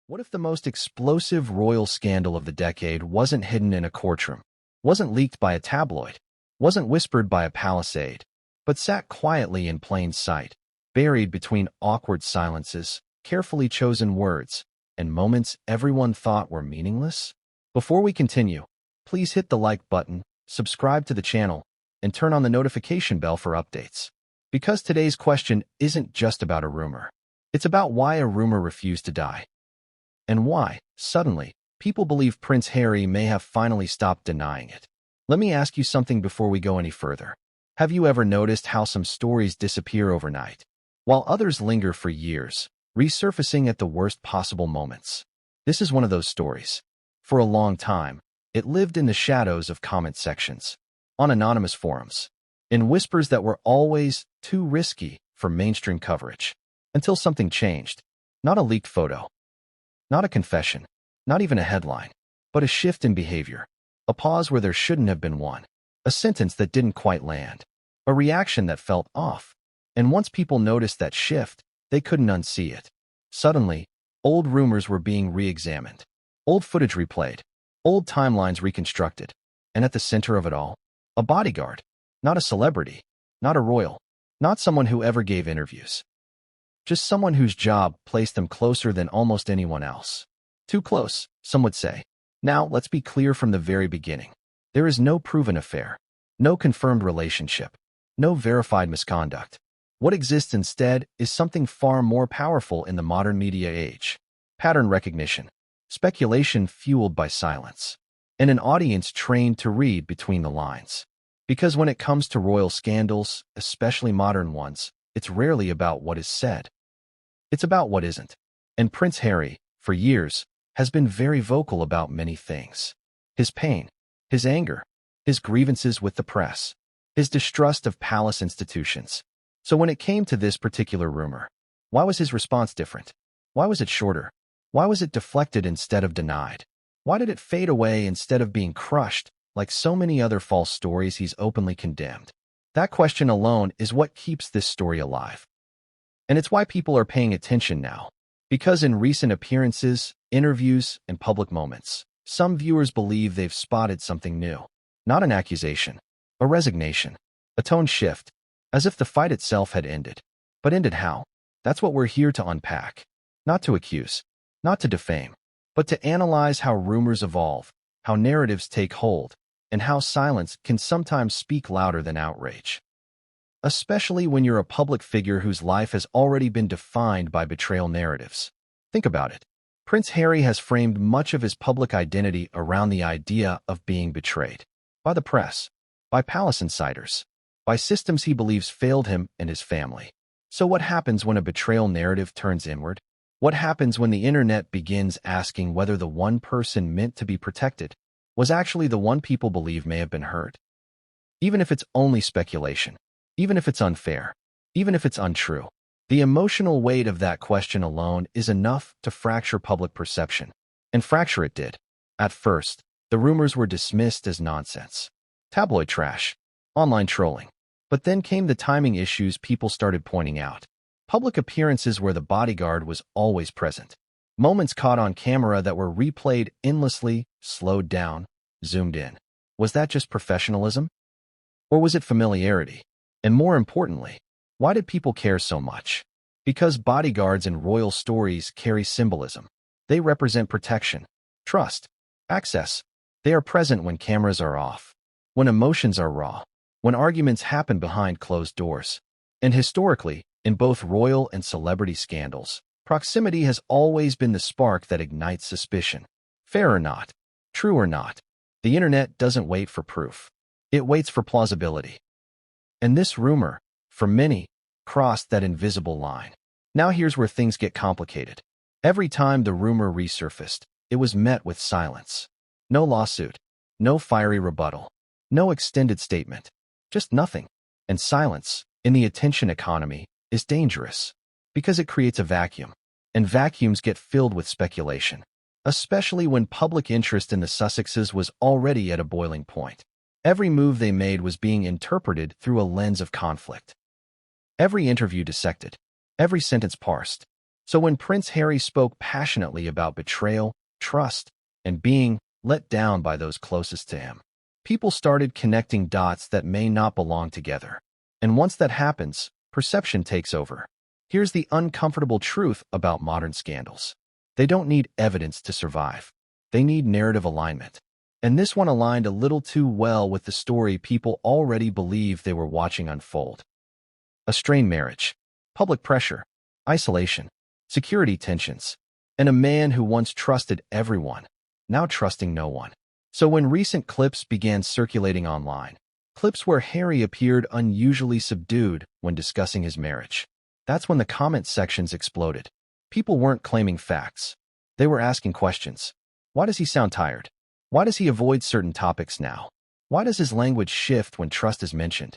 What if the most explosive royal scandal of the decade wasn't hidden in a courtroom, wasn't leaked by a tabloid, wasn't whispered by a palisade, but sat quietly in plain sight, buried between awkward silences, carefully chosen words, and moments everyone thought were meaningless? Before we continue, please hit the like button, subscribe to the channel, and turn on the notification bell for updates. Because today's question isn't just about a rumor. It's about why a rumor refused to die. And why, suddenly, people believe Prince Harry may have finally stopped denying it. Let me ask you something before we go any further. Have you ever noticed how some stories disappear overnight, while others linger for years, resurfacing at the worst possible moments? This is one of those stories. For a long time, it lived in the shadows of comment sections, on anonymous forums, in whispers that were always too risky for mainstream coverage. Until something changed. Not a leaked photo. Not a confession, not even a headline, but a shift in behavior, a pause where there shouldn't have been one, a sentence that didn't quite land, a reaction that felt off. And once people noticed that shift, they couldn't unsee it. Suddenly, old rumors were being re-examined, old footage replayed, old timelines reconstructed, and at the center of it all, a bodyguard, not a celebrity, not a royal, not someone who ever gave interviews. Just someone whose job placed them closer than almost anyone else. Too close, some would say. Now, let's be clear from the very beginning. There is no proven affair, no confirmed relationship, no verified misconduct. What exists instead is something far more powerful in the modern media age. Pattern recognition, speculation fueled by silence, and an audience trained to read between the lines. Because when it comes to royal scandals, especially modern ones, it's rarely about what is said. It's about what isn't. And Prince Harry, for years, has been very vocal about many things. His pain, his anger, his grievances with the press, his distrust of palace institutions. So when it came to this particular rumor, why was his response different? Why was it shorter? Why was it deflected instead of denied? Why did it fade away instead of being crushed, like so many other false stories he's openly condemned? That question alone is what keeps this story alive. And it's why people are paying attention now. Because in recent appearances, interviews, and public moments, some viewers believe they've spotted something new. Not an accusation, a resignation, a tone shift, as if the fight itself had ended. But ended how? That's what we're here to unpack. Not to accuse, not to defame, but to analyze how rumors evolve, how narratives take hold, and how silence can sometimes speak louder than outrage. Especially when you're a public figure whose life has already been defined by betrayal narratives. Think about it. Prince Harry has framed much of his public identity around the idea of being betrayed. By the press, by palace insiders, by systems he believes failed him and his family. So what happens when a betrayal narrative turns inward? What happens when the internet begins asking whether the one person meant to be protected was actually the one people believe may have been hurt? Even if it's only speculation, even if it's unfair, even if it's untrue, the emotional weight of that question alone is enough to fracture public perception. And fracture it did. At first, the rumors were dismissed as nonsense, tabloid trash, online trolling. But then came the timing issues people started pointing out. Public appearances where the bodyguard was always present. Moments caught on camera that were replayed endlessly, slowed down, zoomed in. Was that just professionalism? Or was it familiarity? And more importantly, why did people care so much? Because bodyguards in royal stories carry symbolism. They represent protection, trust, access. They are present when cameras are off, when emotions are raw, when arguments happen behind closed doors. And historically, in both royal and celebrity scandals, proximity has always been the spark that ignites suspicion. Fair or not, true or not, the internet doesn't wait for proof. It waits for plausibility. And this rumor, for many, crossed that invisible line. Now here's where things get complicated. Every time the rumor resurfaced, it was met with silence. No lawsuit, no fiery rebuttal, no extended statement, just nothing. And silence, in the attention economy, is dangerous because it creates a vacuum, and vacuums get filled with speculation, especially when public interest in the Sussexes was already at a boiling point. Every move they made was being interpreted through a lens of conflict. Every interview dissected, every sentence parsed, So when Prince Harry spoke passionately about betrayal, trust, and being let down by those closest to him, people started connecting dots that may not belong together. And once that happens, perception takes over. Here's the uncomfortable truth about modern scandals. They don't need evidence to survive. They need narrative alignment. And this one aligned a little too well with the story people already believed they were watching unfold. A strained marriage, public pressure, isolation, security tensions, and a man who once trusted everyone, now trusting no one. So when recent clips began circulating online, clips where Harry appeared unusually subdued when discussing his marriage, that's when the comment sections exploded. People weren't claiming facts. They were asking questions. Why does he sound tired? Why does he avoid certain topics now? Why does his language shift when trust is mentioned?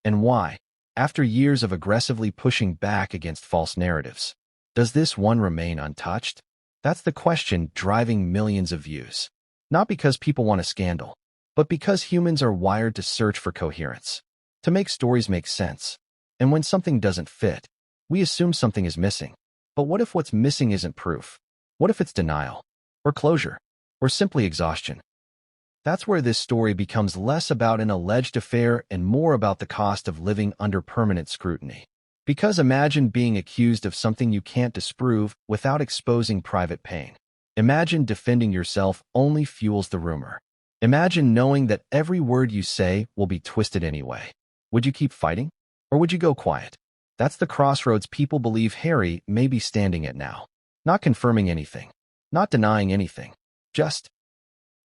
And why, after years of aggressively pushing back against false narratives, does this one remain untouched? That's the question driving millions of views. Not because people want a scandal, but because humans are wired to search for coherence, to make stories make sense. And when something doesn't fit, we assume something is missing. But what if what's missing isn't proof? What if it's denial, or closure, or simply exhaustion? That's where this story becomes less about an alleged affair and more about the cost of living under permanent scrutiny. Because imagine being accused of something you can't disprove without exposing private pain. Imagine defending yourself only fuels the rumor. Imagine knowing that every word you say will be twisted anyway. Would you keep fighting? Or would you go quiet? That's the crossroads people believe Harry may be standing at now. Not confirming anything. Not denying anything. Just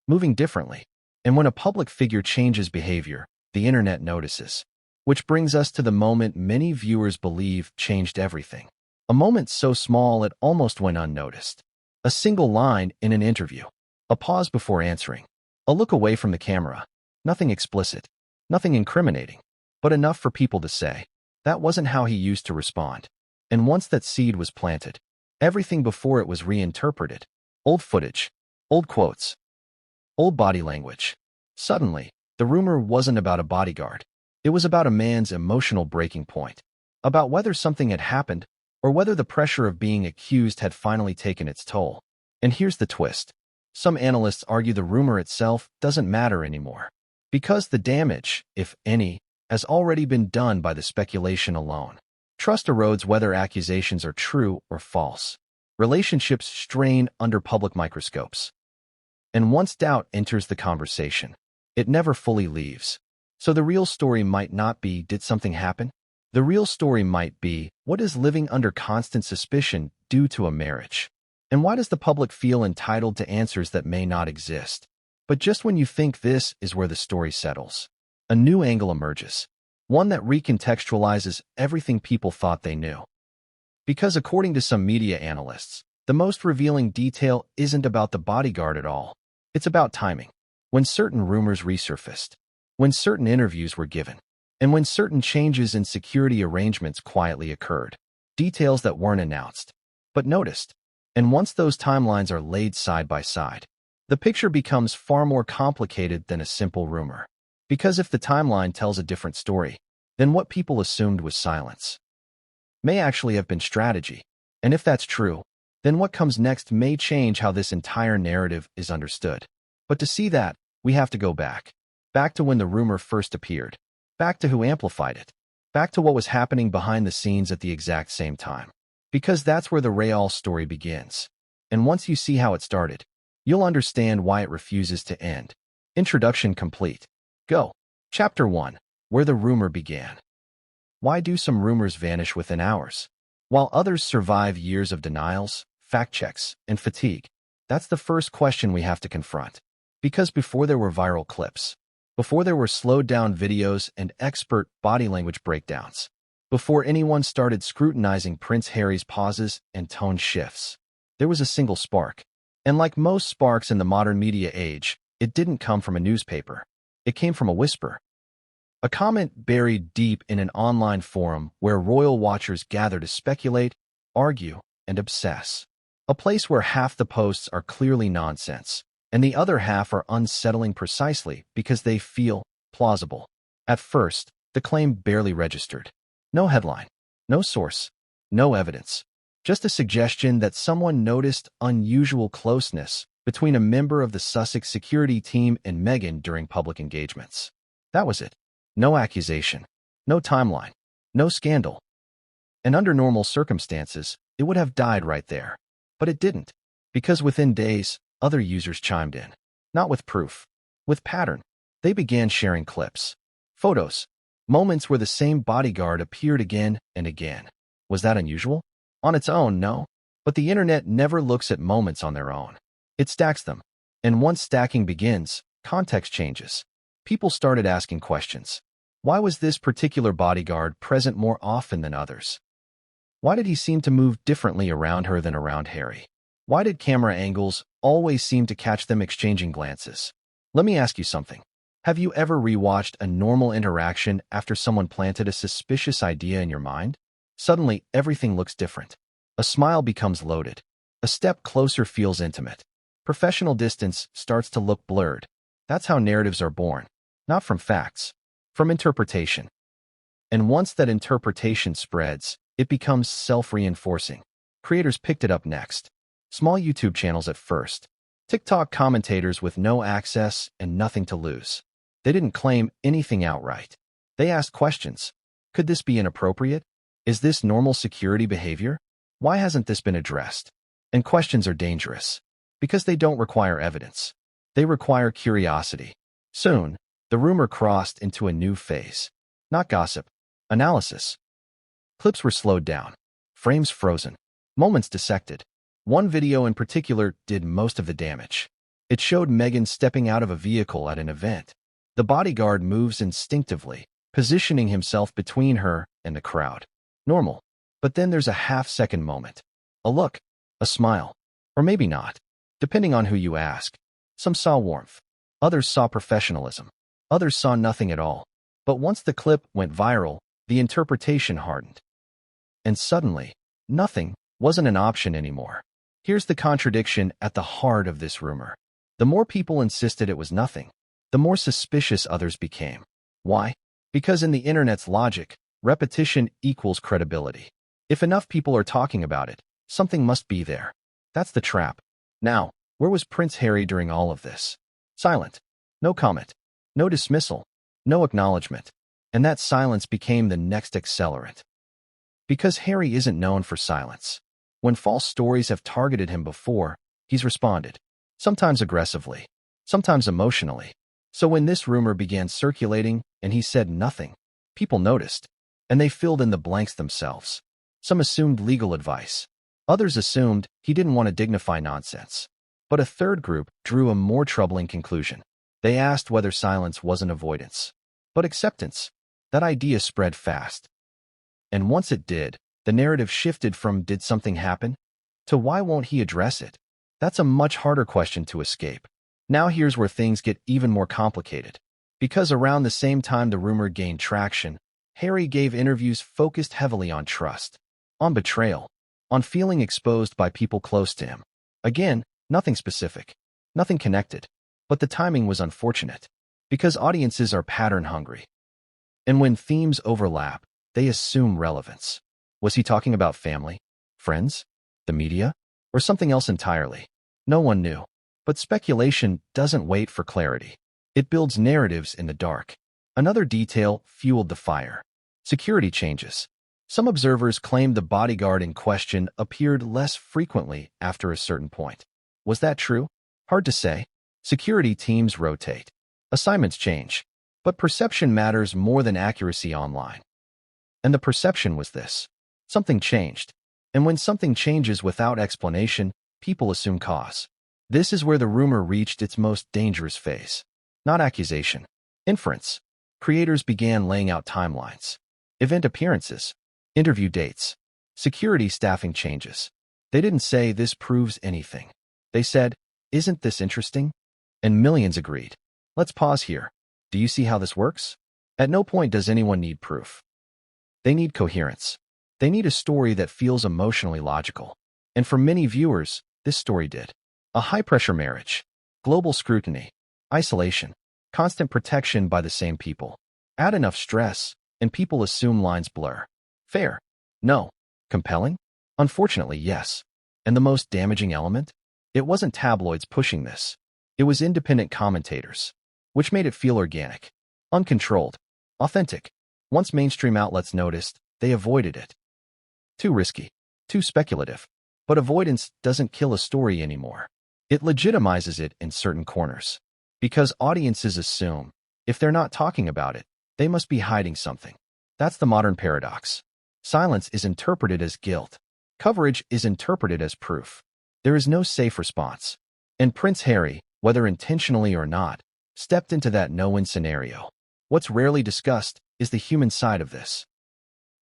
moving differently. And when a public figure changes behavior, the internet notices. Which brings us to the moment many viewers believe changed everything. A moment so small it almost went unnoticed. A single line in an interview. A pause before answering. A look away from the camera. Nothing explicit. Nothing incriminating. But enough for people to say, that wasn't how he used to respond. And once that seed was planted, everything before it was reinterpreted. Old footage. Old quotes. Old body language. Suddenly, the rumor wasn't about a bodyguard. It was about a man's emotional breaking point. About whether something had happened, or whether the pressure of being accused had finally taken its toll. And here's the twist. Some analysts argue the rumor itself doesn't matter anymore. Because the damage, if any, has already been done by the speculation alone. Trust erodes whether accusations are true or false. Relationships strain under public microscopes. And once doubt enters the conversation, it never fully leaves. So the real story might not be, did something happen? The real story might be, what is living under constant suspicion due to a marriage? And why does the public feel entitled to answers that may not exist? But just when you think this is where the story settles, a new angle emerges. One that recontextualizes everything people thought they knew. Because according to some media analysts, the most revealing detail isn't about the bodyguard at all. It's about timing. When certain rumors resurfaced, when certain interviews were given, and when certain changes in security arrangements quietly occurred. Details that weren't announced, but noticed. And once those timelines are laid side by side, the picture becomes far more complicated than a simple rumor. Because if the timeline tells a different story, then what people assumed was silence may actually have been strategy. And if that's true, then what comes next may change how this entire narrative is understood. But to see that, we have to go back. Back to when the rumor first appeared. Back to who amplified it. Back to what was happening behind the scenes at the exact same time. Because that's where the real story begins. And once you see how it started, you'll understand why it refuses to end. Introduction complete. Go. Chapter 1. Where the rumor began. Why do some rumors vanish within hours, while others survive years of denials, fact checks, and fatigue? That's the first question we have to confront. Because before there were viral clips, before there were slowed-down videos and expert body language breakdowns, before anyone started scrutinizing Prince Harry's pauses and tone shifts, there was a single spark. And like most sparks in the modern media age, it didn't come from a newspaper. It came from a whisper. A comment buried deep in an online forum where royal watchers gather to speculate, argue, and obsess. A place where half the posts are clearly nonsense, and the other half are unsettling precisely because they feel plausible. At first, the claim barely registered. No headline, no source, no evidence. Just a suggestion that someone noticed unusual closeness between a member of the Sussex security team and Meghan during public engagements. That was it. No accusation, no timeline, no scandal. And under normal circumstances, it would have died right there. But it didn't, because within days, other users chimed in. Not with proof, with pattern. They began sharing clips, photos, moments where the same bodyguard appeared again and again. Was that unusual? On its own, no. But the internet never looks at moments on their own. It stacks them. And once stacking begins, context changes. People started asking questions. Why was this particular bodyguard present more often than others? Why did he seem to move differently around her than around Harry? Why did camera angles always seem to catch them exchanging glances? Let me ask you something. Have you ever rewatched a normal interaction after someone planted a suspicious idea in your mind? Suddenly, everything looks different. A smile becomes loaded. A step closer feels intimate. Professional distance starts to look blurred. That's how narratives are born. Not from facts, from interpretation. And once that interpretation spreads, it becomes self-reinforcing. Creators picked it up next. Small YouTube channels at first. TikTok commentators with no access and nothing to lose. They didn't claim anything outright. They asked questions. Could this be inappropriate? Is this normal security behavior? Why hasn't this been addressed? And questions are dangerous, because they don't require evidence. They require curiosity. Soon, the rumor crossed into a new phase. Not gossip, analysis. Clips were slowed down, frames frozen, moments dissected. One video in particular did most of the damage. It showed Meghan stepping out of a vehicle at an event. The bodyguard moves instinctively, positioning himself between her and the crowd. Normal. But then there's a half-second moment. A look, a smile, or maybe not, depending on who you ask. Some saw warmth. Others saw professionalism. Others saw nothing at all. But once the clip went viral, the interpretation hardened. And suddenly, nothing wasn't an option anymore. Here's the contradiction at the heart of this rumor. The more people insisted it was nothing, the more suspicious others became. Why? Because in the internet's logic, repetition equals credibility. If enough people are talking about it, something must be there. That's the trap. Now, where was Prince Harry during all of this? Silent. No comment. No dismissal. No acknowledgement. And that silence became the next accelerant. Because Harry isn't known for silence. When false stories have targeted him before, he's responded. Sometimes aggressively. Sometimes emotionally. So when this rumor began circulating and he said nothing, people noticed. And they filled in the blanks themselves. Some assumed legal advice. Others assumed he didn't want to dignify nonsense. But a third group drew a more troubling conclusion. They asked whether silence wasn't avoidance, but acceptance. That idea spread fast. And once it did, the narrative shifted from "did something happen?" to "why won't he address it?" That's a much harder question to escape. Now here's where things get even more complicated. Because around the same time the rumor gained traction, Harry gave interviews focused heavily on trust, on betrayal, on feeling exposed by people close to him. Again, nothing specific, nothing connected. But the timing was unfortunate, because audiences are pattern-hungry. And when themes overlap, they assume relevance. Was he talking about family, friends, the media, or something else entirely? No one knew. But speculation doesn't wait for clarity. It builds narratives in the dark. Another detail fueled the fire. Security changes. Some observers claimed the bodyguard in question appeared less frequently after a certain point. Was that true? Hard to say. Security teams rotate. Assignments change. But perception matters more than accuracy online. And the perception was this. Something changed. And when something changes without explanation, people assume cause. This is where the rumor reached its most dangerous phase. Not accusation. Inference. Creators began laying out timelines. Event appearances. Interview dates. Security staffing changes. They didn't say this proves anything. They said, isn't this interesting? And millions agreed. Let's pause here. Do you see how this works? At no point does anyone need proof. They need coherence. They need a story that feels emotionally logical. And for many viewers, this story did. A high-pressure marriage. Global scrutiny. Isolation. Constant protection by the same people. Add enough stress, and people assume lines blur. Fair? No. Compelling? Unfortunately, yes. And the most damaging element? It wasn't tabloids pushing this. It was independent commentators, which made it feel organic, uncontrolled, authentic. Once mainstream outlets noticed, they avoided it. Too risky, too speculative. But avoidance doesn't kill a story anymore. It legitimizes it in certain corners. Because audiences assume, if they're not talking about it, they must be hiding something. That's the modern paradox. Silence is interpreted as guilt. Coverage is interpreted as proof. There is no safe response. And Prince Harry, whether intentionally or not, stepped into that no-win scenario. What's rarely discussed is the human side of this.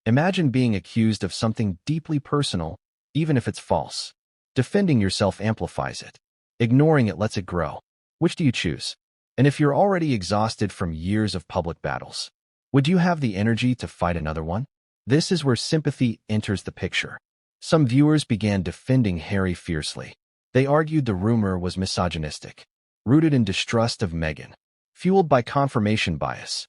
Imagine being accused of something deeply personal, even if it's false. Defending yourself amplifies it. Ignoring it lets it grow. Which do you choose? And if you're already exhausted from years of public battles, would you have the energy to fight another one? This is where sympathy enters the picture. Some viewers began defending Harry fiercely. They argued the rumor was misogynistic, rooted in distrust of Meghan, fueled by confirmation bias.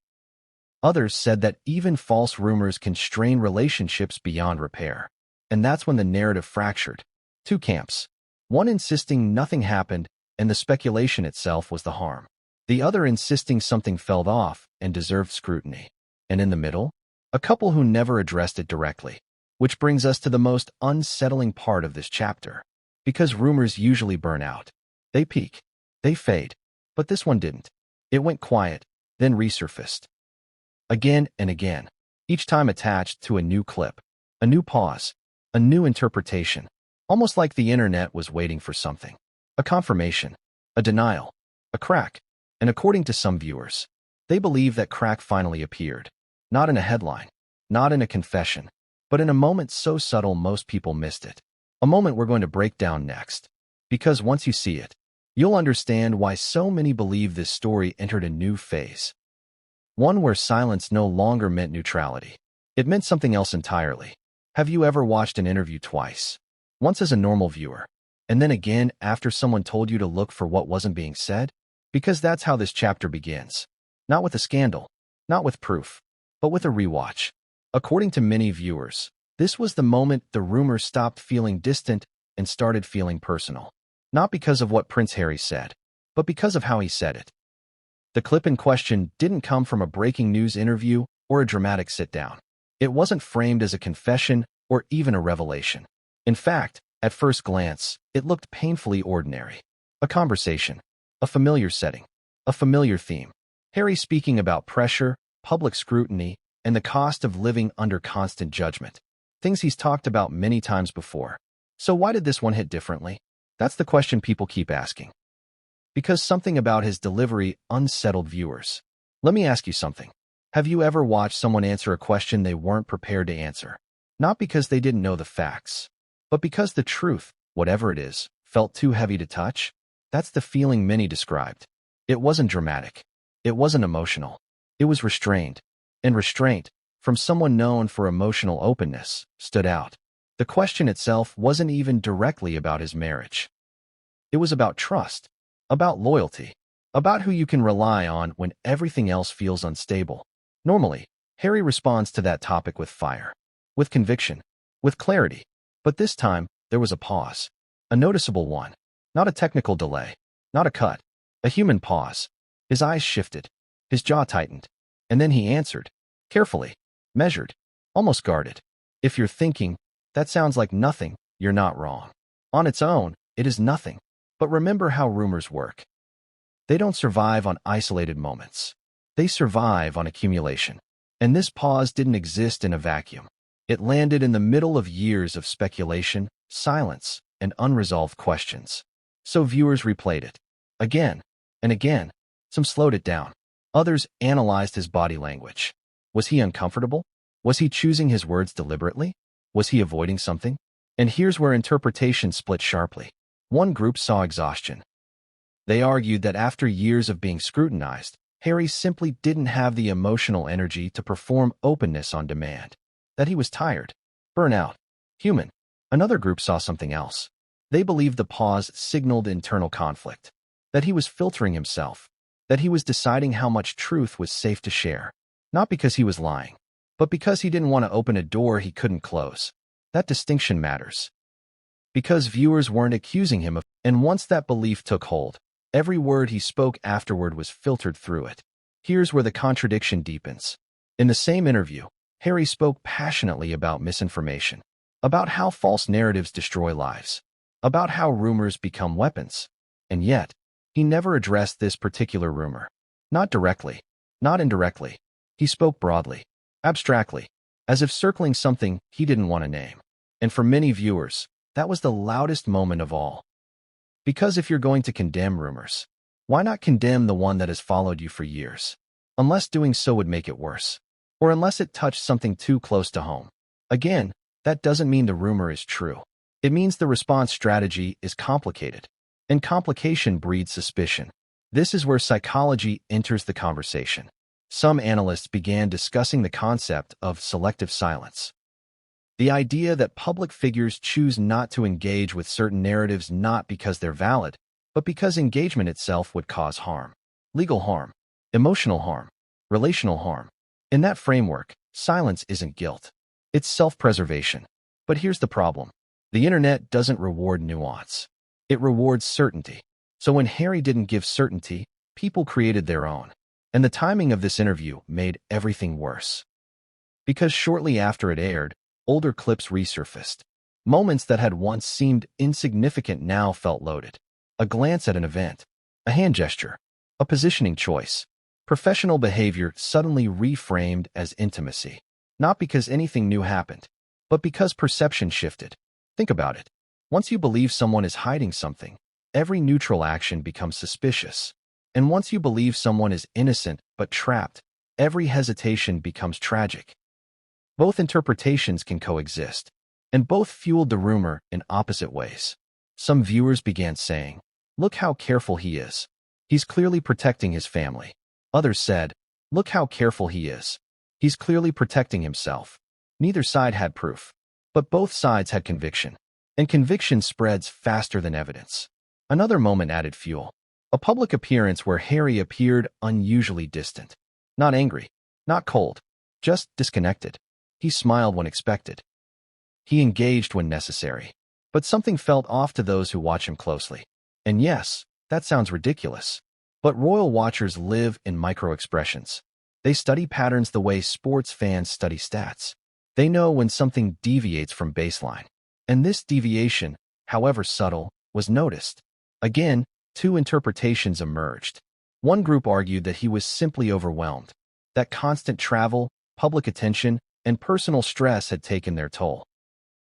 Others said that even false rumors can strain relationships beyond repair. And that's when the narrative fractured. Two camps. One insisting nothing happened and the speculation itself was the harm. The other insisting something fell off and deserved scrutiny. And in the middle, a couple who never addressed it directly. Which brings us to the most unsettling part of this chapter. Because rumors usually burn out. They peak. They fade. But this one didn't. It went quiet, then resurfaced. Again and again. Each time attached to a new clip. A new pause. A new interpretation. Almost like the internet was waiting for something. A confirmation. A denial. A crack. And according to some viewers, they believe that crack finally appeared. Not in a headline. Not in a confession. But in a moment so subtle most people missed it. A moment we're going to break down next. Because once you see it, you'll understand why so many believe this story entered a new phase. One where silence no longer meant neutrality. It meant something else entirely. Have you ever watched an interview twice? Once as a normal viewer, and then again after someone told you to look for what wasn't being said? Because that's how this chapter begins. Not with a scandal, not with proof, but with a rewatch. According to many viewers, this was the moment the rumor stopped feeling distant and started feeling personal. Not because of what Prince Harry said, but because of how he said it. The clip in question didn't come from a breaking news interview or a dramatic sit-down. It wasn't framed as a confession or even a revelation. In fact, at first glance, it looked painfully ordinary. A conversation, a familiar setting, a familiar theme. Harry speaking about pressure, public scrutiny, and the cost of living under constant judgment. Things he's talked about many times before. So why did this one hit differently? That's the question people keep asking. Because something about his delivery unsettled viewers. Let me ask you something. Have you ever watched someone answer a question they weren't prepared to answer? Not because they didn't know the facts, but because the truth, whatever it is, felt too heavy to touch? That's the feeling many described. It wasn't dramatic. It wasn't emotional. It was restrained. And restraint, from someone known for emotional openness, stood out. The question itself wasn't even directly about his marriage. It was about trust, about loyalty, about who you can rely on when everything else feels unstable. Normally, Harry responds to that topic with fire, with conviction, with clarity. But this time, there was a pause. A noticeable one. Not a technical delay. Not a cut. A human pause. His eyes shifted. His jaw tightened. And then he answered. Carefully. Measured. Almost guarded. If you're thinking, that sounds like nothing, you're not wrong. On its own, it is nothing. But remember how rumors work. They don't survive on isolated moments. They survive on accumulation. And this pause didn't exist in a vacuum. It landed in the middle of years of speculation, silence, and unresolved questions. So viewers replayed it. Again and again. Some slowed it down. Others analyzed his body language. Was he uncomfortable? Was he choosing his words deliberately? Was he avoiding something? And here's where interpretation split sharply. One group saw exhaustion. They argued that after years of being scrutinized, Harry simply didn't have the emotional energy to perform openness on demand. That he was tired, burnout, human. Another group saw something else. They believed the pause signaled internal conflict. That he was filtering himself. That he was deciding how much truth was safe to share. Not because he was lying, but because he didn't want to open a door he couldn't close. That distinction matters. Because viewers weren't accusing him of, and once that belief took hold, every word he spoke afterward was filtered through it. Here's where the contradiction deepens. In the same interview, Harry spoke passionately about misinformation, about how false narratives destroy lives, about how rumors become weapons. And yet, he never addressed this particular rumor. Not directly, not indirectly. He spoke broadly, abstractly, as if circling something he didn't want to name. And for many viewers, that was the loudest moment of all. Because if you're going to condemn rumors, why not condemn the one that has followed you for years? Unless doing so would make it worse. Or unless it touched something too close to home. Again, that doesn't mean the rumor is true. It means the response strategy is complicated. And complication breeds suspicion. This is where psychology enters the conversation. Some analysts began discussing the concept of selective silence. The idea that public figures choose not to engage with certain narratives not because they're valid, but because engagement itself would cause harm. Legal harm, emotional harm, relational harm. In that framework, silence isn't guilt. It's self-preservation. But here's the problem. The internet doesn't reward nuance. It rewards certainty. So when Harry didn't give certainty, people created their own. And the timing of this interview made everything worse. Because shortly after it aired, older clips resurfaced. Moments that had once seemed insignificant now felt loaded. A glance at an event, a hand gesture, a positioning choice. Professional behavior suddenly reframed as intimacy. Not because anything new happened, but because perception shifted. Think about it. Once you believe someone is hiding something, every neutral action becomes suspicious. And once you believe someone is innocent but trapped, every hesitation becomes tragic. Both interpretations can coexist, and both fueled the rumor in opposite ways. Some viewers began saying, "Look how careful he is. He's clearly protecting his family." Others said, "Look how careful he is. He's clearly protecting himself." Neither side had proof, but both sides had conviction. And conviction spreads faster than evidence. Another moment added fuel. A public appearance where Harry appeared unusually distant. Not angry, not cold, just disconnected. He smiled when expected. He engaged when necessary. But something felt off to those who watch him closely. And yes, that sounds ridiculous. But royal watchers live in micro-expressions. They study patterns the way sports fans study stats. They know when something deviates from baseline. And this deviation, however subtle, was noticed. Again, two interpretations emerged. One group argued that he was simply overwhelmed, that constant travel, public attention, and personal stress had taken their toll.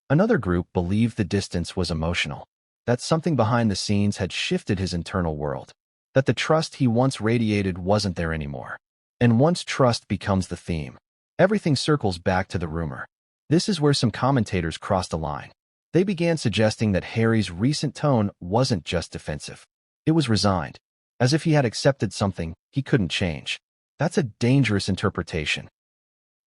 Another group believed the distance was emotional, that something behind the scenes had shifted his internal world, that the trust he once radiated wasn't there anymore. And once trust becomes the theme, everything circles back to the rumor. This is where some commentators crossed a line. They began suggesting that Harry's recent tone wasn't just defensive. It was resigned, as if he had accepted something he couldn't change. That's a dangerous interpretation.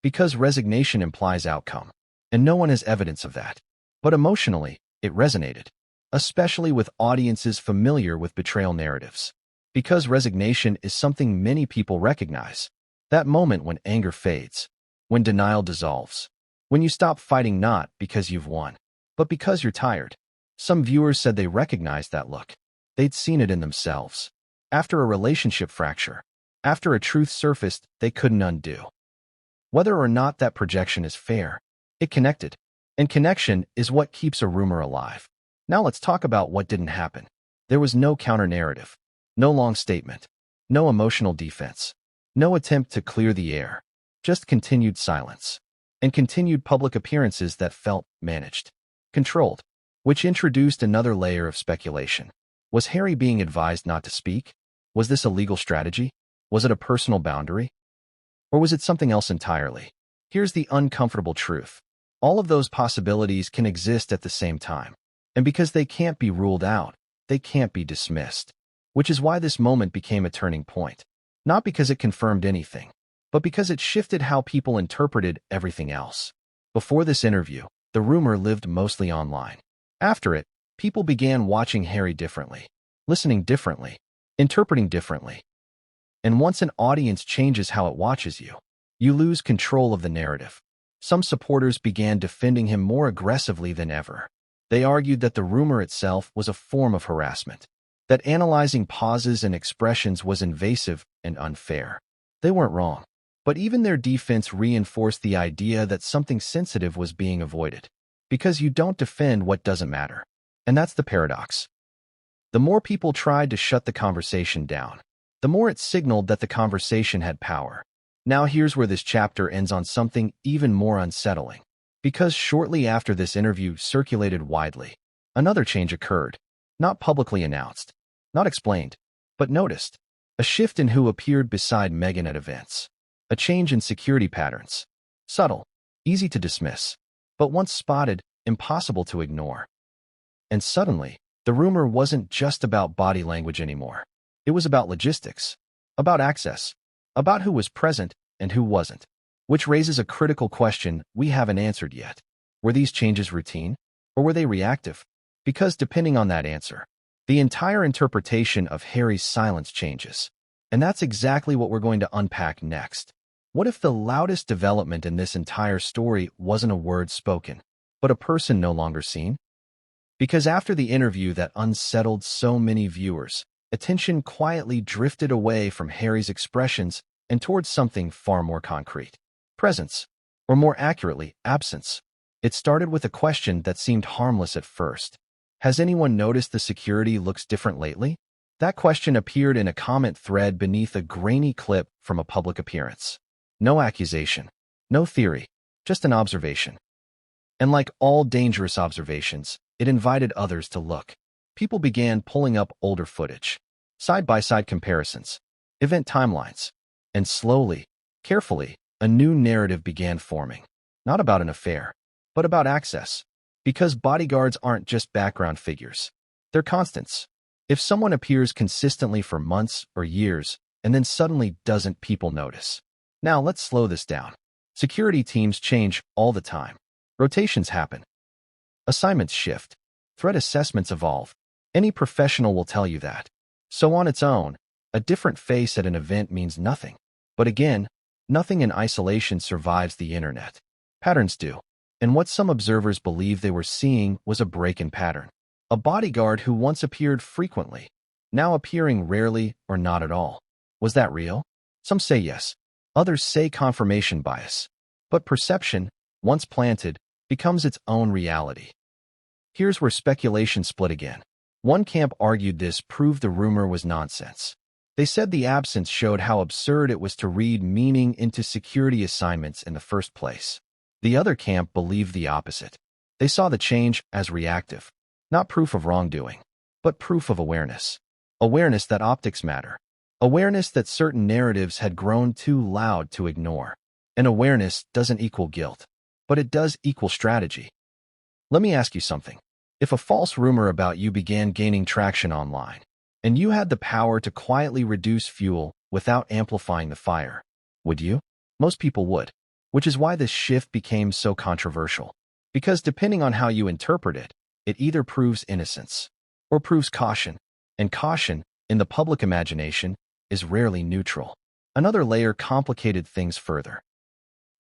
Because resignation implies outcome, and no one has evidence of that. But emotionally, it resonated, especially with audiences familiar with betrayal narratives. Because resignation is something many people recognize. That moment when anger fades, when denial dissolves, when you stop fighting not because you've won, but because you're tired. Some viewers said they recognized that look. They'd seen it in themselves. After a relationship fracture, after a truth surfaced they couldn't undo. Whether or not that projection is fair, it connected. And connection is what keeps a rumor alive. Now let's talk about what didn't happen. There was no counter-narrative, no long statement, no emotional defense, no attempt to clear the air, just continued silence. And continued public appearances that felt managed, controlled, which introduced another layer of speculation. Was Harry being advised not to speak? Was this a legal strategy? Was it a personal boundary? Or was it something else entirely? Here's the uncomfortable truth. All of those possibilities can exist at the same time. And because they can't be ruled out, they can't be dismissed. Which is why this moment became a turning point. Not because it confirmed anything, but because it shifted how people interpreted everything else. Before this interview, the rumor lived mostly online. After it, people began watching Harry differently, listening differently, interpreting differently. And once an audience changes how it watches you, you lose control of the narrative. Some supporters began defending him more aggressively than ever. They argued that the rumor itself was a form of harassment, that analyzing pauses and expressions was invasive and unfair. They weren't wrong, but even their defense reinforced the idea that something sensitive was being avoided, because you don't defend what doesn't matter. And that's the paradox. The more people tried to shut the conversation down, the more it signaled that the conversation had power. Now here's where this chapter ends on something even more unsettling. Because shortly after this interview circulated widely, another change occurred, not publicly announced, not explained, but noticed. A shift in who appeared beside Meghan at events. A change in security patterns. Subtle, easy to dismiss, but once spotted, impossible to ignore. And suddenly, the rumor wasn't just about body language anymore. It was about logistics, about access, about who was present and who wasn't. Which raises a critical question we haven't answered yet. Were these changes routine, or were they reactive? Because depending on that answer, the entire interpretation of Harry's silence changes. And that's exactly what we're going to unpack next. What if the loudest development in this entire story wasn't a word spoken, but a person no longer seen? Because after the interview that unsettled so many viewers, attention quietly drifted away from Harry's expressions and towards something far more concrete. Presence, or more accurately, absence. It started with a question that seemed harmless at first. Has anyone noticed the security looks different lately? That question appeared in a comment thread beneath a grainy clip from a public appearance. No accusation, no theory, just an observation. And like all dangerous observations, it invited others to look. People began pulling up older footage, side-by-side comparisons, event timelines, and slowly, carefully, a new narrative began forming. Not about an affair, but about access. Because bodyguards aren't just background figures. They're constants. If someone appears consistently for months or years, and then suddenly doesn't, people notice. Now let's slow this down. Security teams change all the time. Rotations happen. Assignments shift. Threat assessments evolve. Any professional will tell you that. So on its own, a different face at an event means nothing. But again, nothing in isolation survives the internet. Patterns do. And what some observers believed they were seeing was a break in pattern. A bodyguard who once appeared frequently, now appearing rarely or not at all. Was that real? Some say yes. Others say confirmation bias. But perception, once planted, becomes its own reality. Here's where speculation split again. One camp argued this proved the rumor was nonsense. They said the absence showed how absurd it was to read meaning into security assignments in the first place. The other camp believed the opposite. They saw the change as reactive, not proof of wrongdoing, but proof of awareness. Awareness that optics matter. Awareness that certain narratives had grown too loud to ignore. And awareness doesn't equal guilt, but it does equal strategy. Let me ask you something. If a false rumor about you began gaining traction online, and you had the power to quietly reduce fuel without amplifying the fire, would you? Most people would. Which is why this shift became so controversial. Because depending on how you interpret it, it either proves innocence or proves caution. And caution, in the public imagination, is rarely neutral. Another layer complicated things further.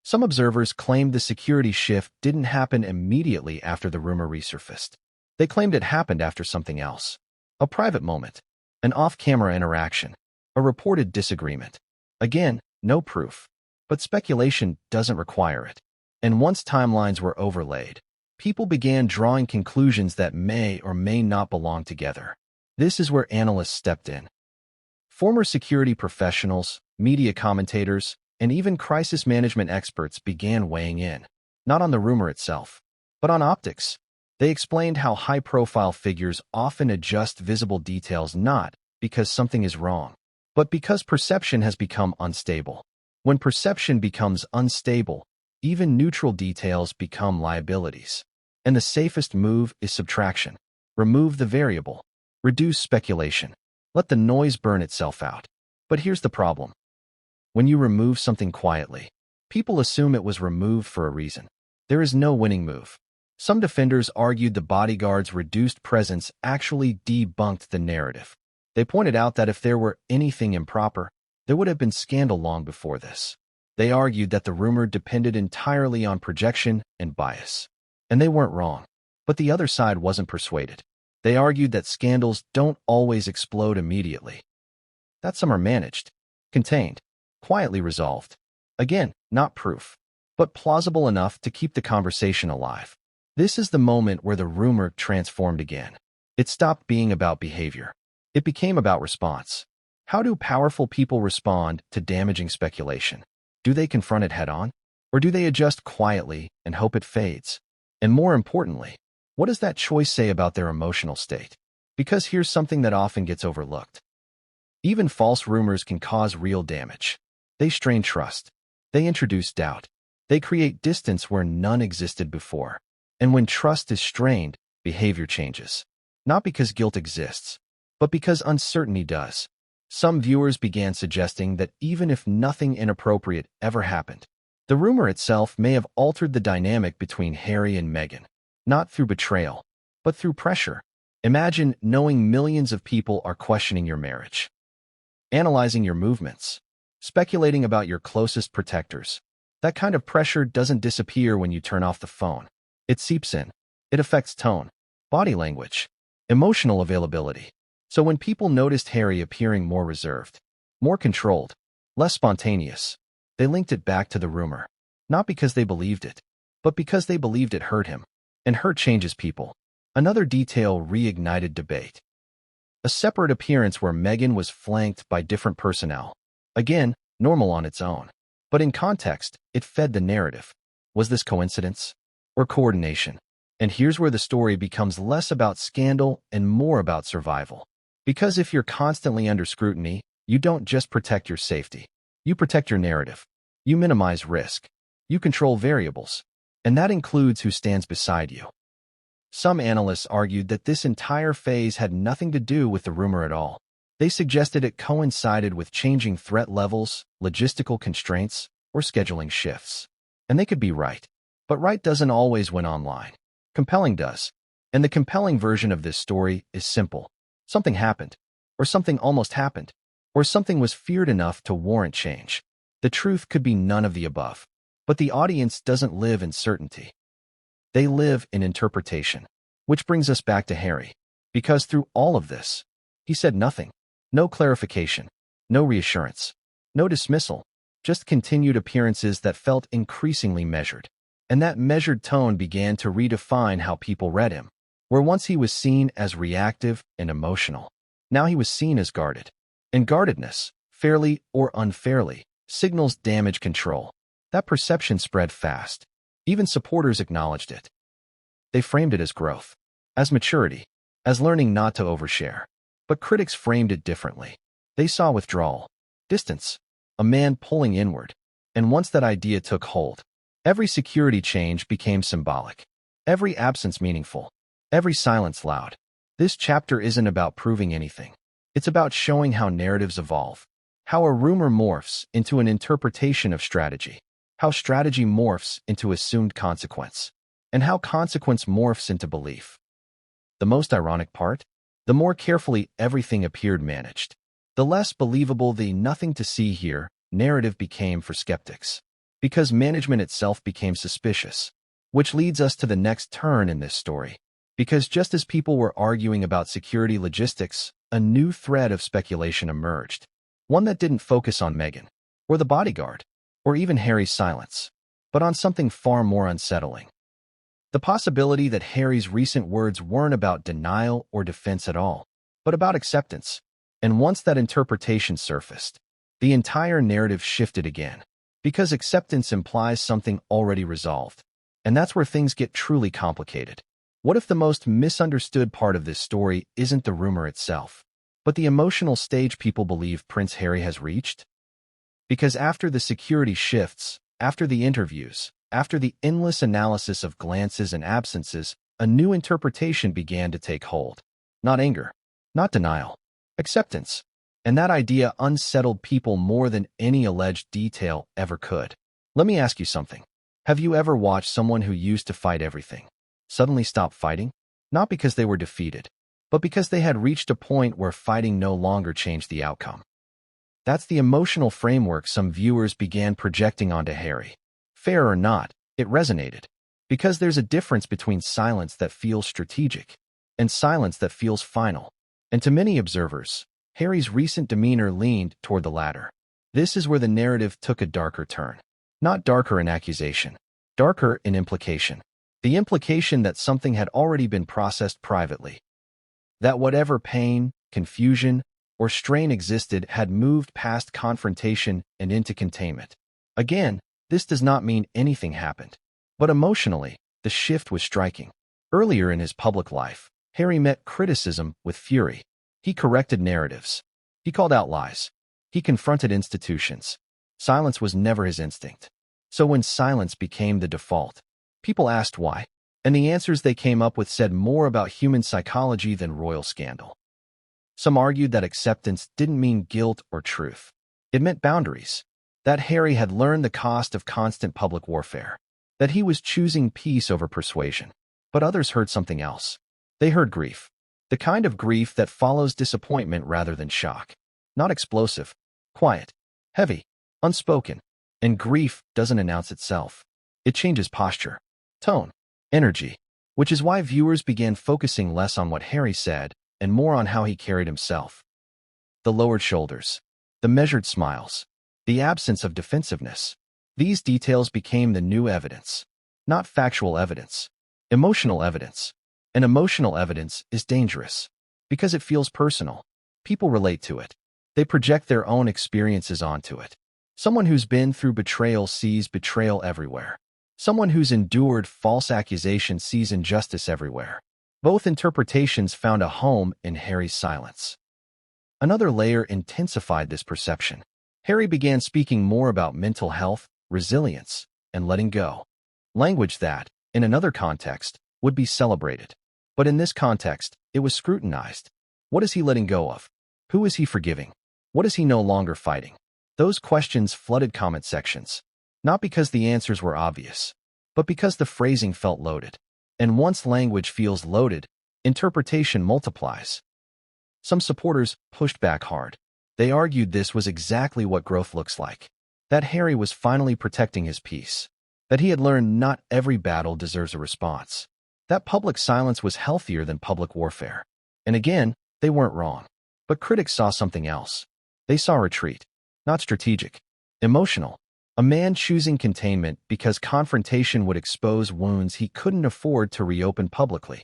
Some observers claimed the security shift didn't happen immediately after the rumor resurfaced. They claimed it happened after something else. A private moment, an off-camera interaction, a reported disagreement. Again, no proof. But speculation doesn't require it. And once timelines were overlaid, people began drawing conclusions that may or may not belong together. This is where analysts stepped in. Former security professionals, media commentators, and even crisis management experts began weighing in, not on the rumor itself, but on optics. They explained how high-profile figures often adjust visible details not because something is wrong, but because perception has become unstable. When perception becomes unstable, even neutral details become liabilities. And the safest move is subtraction. Remove the variable. Reduce speculation. Let the noise burn itself out. But here's the problem. When you remove something quietly, people assume it was removed for a reason. There is no winning move. Some defenders argued the bodyguard's reduced presence actually debunked the narrative. They pointed out that if there were anything improper, there would have been scandal long before this. They argued that the rumor depended entirely on projection and bias. And they weren't wrong. But the other side wasn't persuaded. They argued that scandals don't always explode immediately. That some are managed, contained, quietly resolved. Again, not proof, but plausible enough to keep the conversation alive. This is the moment where the rumor transformed again. It stopped being about behavior. It became about response. How do powerful people respond to damaging speculation? Do they confront it head-on? Or do they adjust quietly and hope it fades? And more importantly, what does that choice say about their emotional state? Because here's something that often gets overlooked. Even false rumors can cause real damage. They strain trust. They introduce doubt. They create distance where none existed before. And when trust is strained, behavior changes. Not because guilt exists, but because uncertainty does. Some viewers began suggesting that even if nothing inappropriate ever happened, the rumor itself may have altered the dynamic between Harry and Meghan, not through betrayal, but through pressure. Imagine knowing millions of people are questioning your marriage, analyzing your movements, speculating about your closest protectors. That kind of pressure doesn't disappear when you turn off the phone. It seeps in. It affects tone, body language, emotional availability. So when people noticed Harry appearing more reserved, more controlled, less spontaneous, they linked it back to the rumor. Not because they believed it, but because they believed it hurt him. And hurt changes people. Another detail reignited debate. A separate appearance where Meghan was flanked by different personnel. Again, normal on its own. But in context, it fed the narrative. Was this coincidence? Or coordination? And here's where the story becomes less about scandal and more about survival. Because if you're constantly under scrutiny, you don't just protect your safety. You protect your narrative. You minimize risk. You control variables. And that includes who stands beside you. Some analysts argued that this entire phase had nothing to do with the rumor at all. They suggested it coincided with changing threat levels, logistical constraints, or scheduling shifts. And they could be right. But right doesn't always win online. Compelling does. And the compelling version of this story is simple. Something happened. Or something almost happened. Or something was feared enough to warrant change. The truth could be none of the above. But the audience doesn't live in certainty. They live in interpretation. Which brings us back to Harry. Because through all of this, he said nothing. No clarification. No reassurance. No dismissal. Just continued appearances that felt increasingly measured. And that measured tone began to redefine how people read him. Where once he was seen as reactive and emotional, now he was seen as guarded. And guardedness, fairly or unfairly, signals damage control. That perception spread fast. Even supporters acknowledged it. They framed it as growth, as maturity, as learning not to overshare. But critics framed it differently. They saw withdrawal, distance, a man pulling inward. And once that idea took hold, every security change became symbolic, every absence meaningful, every silence loud. This chapter isn't about proving anything. It's about showing how narratives evolve, how a rumor morphs into an interpretation of strategy, how strategy morphs into assumed consequence, and how consequence morphs into belief. The most ironic part? The more carefully everything appeared managed, the less believable the nothing to see here narrative became for skeptics. Because management itself became suspicious. Which leads us to the next turn in this story. Because just as people were arguing about security logistics, a new thread of speculation emerged. One that didn't focus on Meghan, or the bodyguard, or even Harry's silence, but on something far more unsettling. The possibility that Harry's recent words weren't about denial or defense at all, but about acceptance. And once that interpretation surfaced, the entire narrative shifted again. Because acceptance implies something already resolved. And that's where things get truly complicated. What if the most misunderstood part of this story isn't the rumor itself, but the emotional stage people believe Prince Harry has reached? Because after the security shifts, after the interviews, after the endless analysis of glances and absences, a new interpretation began to take hold. Not anger, not denial, acceptance. And that idea unsettled people more than any alleged detail ever could. Let me ask you something. Have you ever watched someone who used to fight everything suddenly stop fighting? Not because they were defeated, but because they had reached a point where fighting no longer changed the outcome. That's the emotional framework some viewers began projecting onto Harry. Fair or not, it resonated. Because there's a difference between silence that feels strategic and silence that feels final. And to many observers, Harry's recent demeanor leaned toward the latter. This is where the narrative took a darker turn. Not darker in accusation, darker in implication. The implication that something had already been processed privately. That whatever pain, confusion, or strain existed had moved past confrontation and into containment. Again, this does not mean anything happened. But emotionally, the shift was striking. Earlier in his public life, Harry met criticism with fury. He corrected narratives. He called out lies. He confronted institutions. Silence was never his instinct. So when silence became the default, people asked why, and the answers they came up with said more about human psychology than royal scandal. Some argued that acceptance didn't mean guilt or truth. It meant boundaries. That Harry had learned the cost of constant public warfare. That he was choosing peace over persuasion. But others heard something else. They heard grief. The kind of grief that follows disappointment rather than shock. Not explosive, quiet, heavy, unspoken. And grief doesn't announce itself. It changes posture, tone, energy, which is why viewers began focusing less on what Harry said and more on how he carried himself. The lowered shoulders, the measured smiles, the absence of defensiveness. These details became the new evidence, not factual evidence, emotional evidence. And emotional evidence is dangerous because it feels personal. People relate to it. They project their own experiences onto it. Someone who's been through betrayal sees betrayal everywhere. Someone who's endured false accusation sees injustice everywhere. Both interpretations found a home in Harry's silence. Another layer intensified this perception. Harry began speaking more about mental health, resilience, and letting go. Language that, in another context, would be celebrated. But in this context, it was scrutinized. What is he letting go of? Who is he forgiving? What is he no longer fighting? Those questions flooded comment sections. Not because the answers were obvious, but because the phrasing felt loaded. And once language feels loaded, interpretation multiplies. Some supporters pushed back hard. They argued this was exactly what growth looks like. That Harry was finally protecting his peace. That he had learned not every battle deserves a response. That public silence was healthier than public warfare. And again, they weren't wrong. But critics saw something else. They saw retreat. Not strategic. Emotional. A man choosing containment because confrontation would expose wounds he couldn't afford to reopen publicly.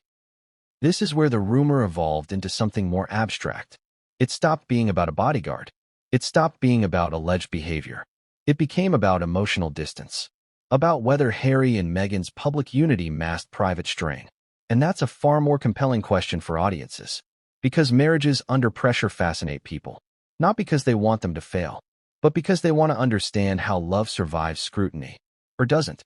This is where the rumor evolved into something more abstract. It stopped being about a bodyguard. It stopped being about alleged behavior. It became about emotional distance. About whether Harry and Meghan's public unity masked private strain. And that's a far more compelling question for audiences. Because marriages under pressure fascinate people. Not because they want them to fail, but because they want to understand how love survives scrutiny. Or doesn't.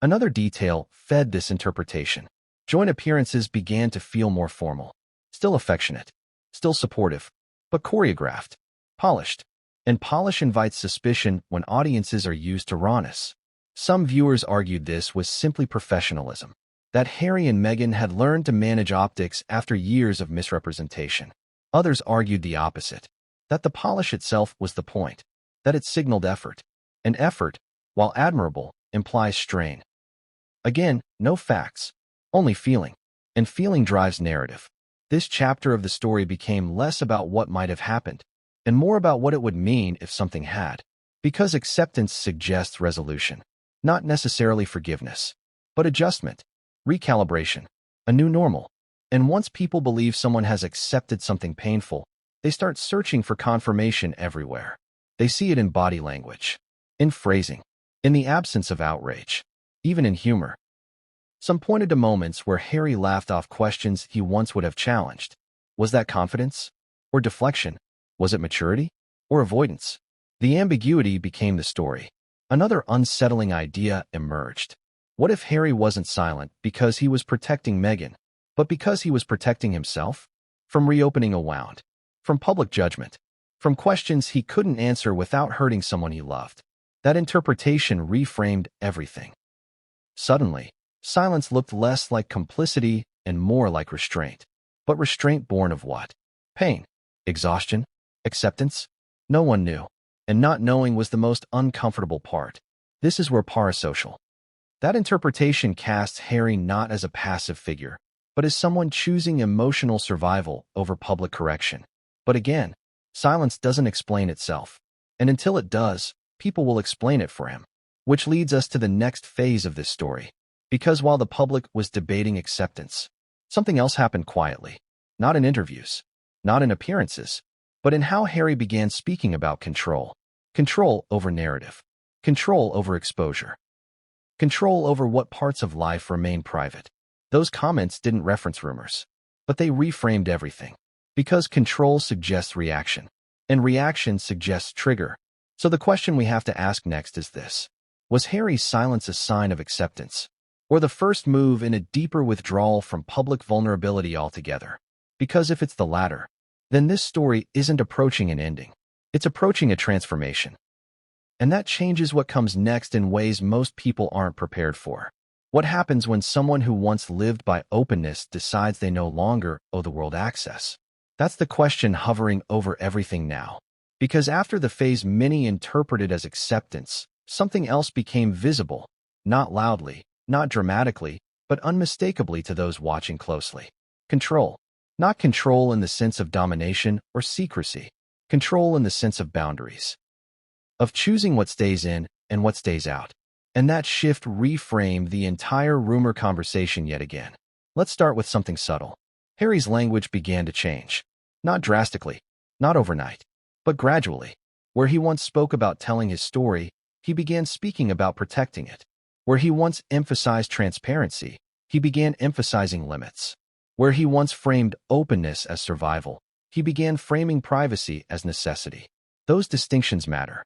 Another detail fed this interpretation. Joint appearances began to feel more formal. Still affectionate. Still supportive. But choreographed. Polished. And polish invites suspicion when audiences are used to rawness. Some viewers argued this was simply professionalism. That Harry and Meghan had learned to manage optics after years of misrepresentation. Others argued the opposite. That the polish itself was the point. That it signaled effort. And effort, while admirable, implies strain. Again, no facts. Only feeling. And feeling drives narrative. This chapter of the story became less about what might have happened, and more about what it would mean if something had. Because acceptance suggests resolution. Not necessarily forgiveness, but adjustment, recalibration, a new normal. And once people believe someone has accepted something painful, they start searching for confirmation everywhere. They see it in body language, in phrasing, in the absence of outrage, even in humor. Some pointed to moments where Harry laughed off questions he once would have challenged. Was that confidence? Or deflection? Was it maturity? Or avoidance? The ambiguity became the story. Another unsettling idea emerged. What if Harry wasn't silent because he was protecting Meghan, but because he was protecting himself? From reopening a wound. From public judgment. From questions he couldn't answer without hurting someone he loved. That interpretation reframed everything. Suddenly, silence looked less like complicity and more like restraint. But restraint born of what? Pain. Exhaustion. Acceptance. No one knew. And not knowing was the most uncomfortable part. This is where parasocial. That interpretation casts Harry not as a passive figure, but as someone choosing emotional survival over public correction. But again, silence doesn't explain itself. And until it does, people will explain it for him. Which leads us to the next phase of this story. Because while the public was debating acceptance, something else happened quietly. Not in interviews, not in appearances, but in how Harry began speaking about control. Control over narrative. Control over exposure. Control over what parts of life remain private. Those comments didn't reference rumors, but they reframed everything. Because control suggests reaction, and reaction suggests trigger. So the question we have to ask next is this. Was Harry's silence a sign of acceptance, or the first move in a deeper withdrawal from public vulnerability altogether? Because if it's the latter, then this story isn't approaching an ending. It's approaching a transformation. And that changes what comes next in ways most people aren't prepared for. What happens when someone who once lived by openness decides they no longer owe the world access? That's the question hovering over everything now. Because after the phase many interpreted as acceptance, something else became visible, not loudly, not dramatically, but unmistakably to those watching closely. Control. Not control in the sense of domination or secrecy. Control in the sense of boundaries. Of choosing what stays in and what stays out. And that shift reframed the entire rumor conversation yet again. Let's start with something subtle. Harry's language began to change. Not drastically, not overnight, but gradually. Where he once spoke about telling his story, he began speaking about protecting it. Where he once emphasized transparency, he began emphasizing limits. Where he once framed openness as survival, he began framing privacy as necessity. Those distinctions matter.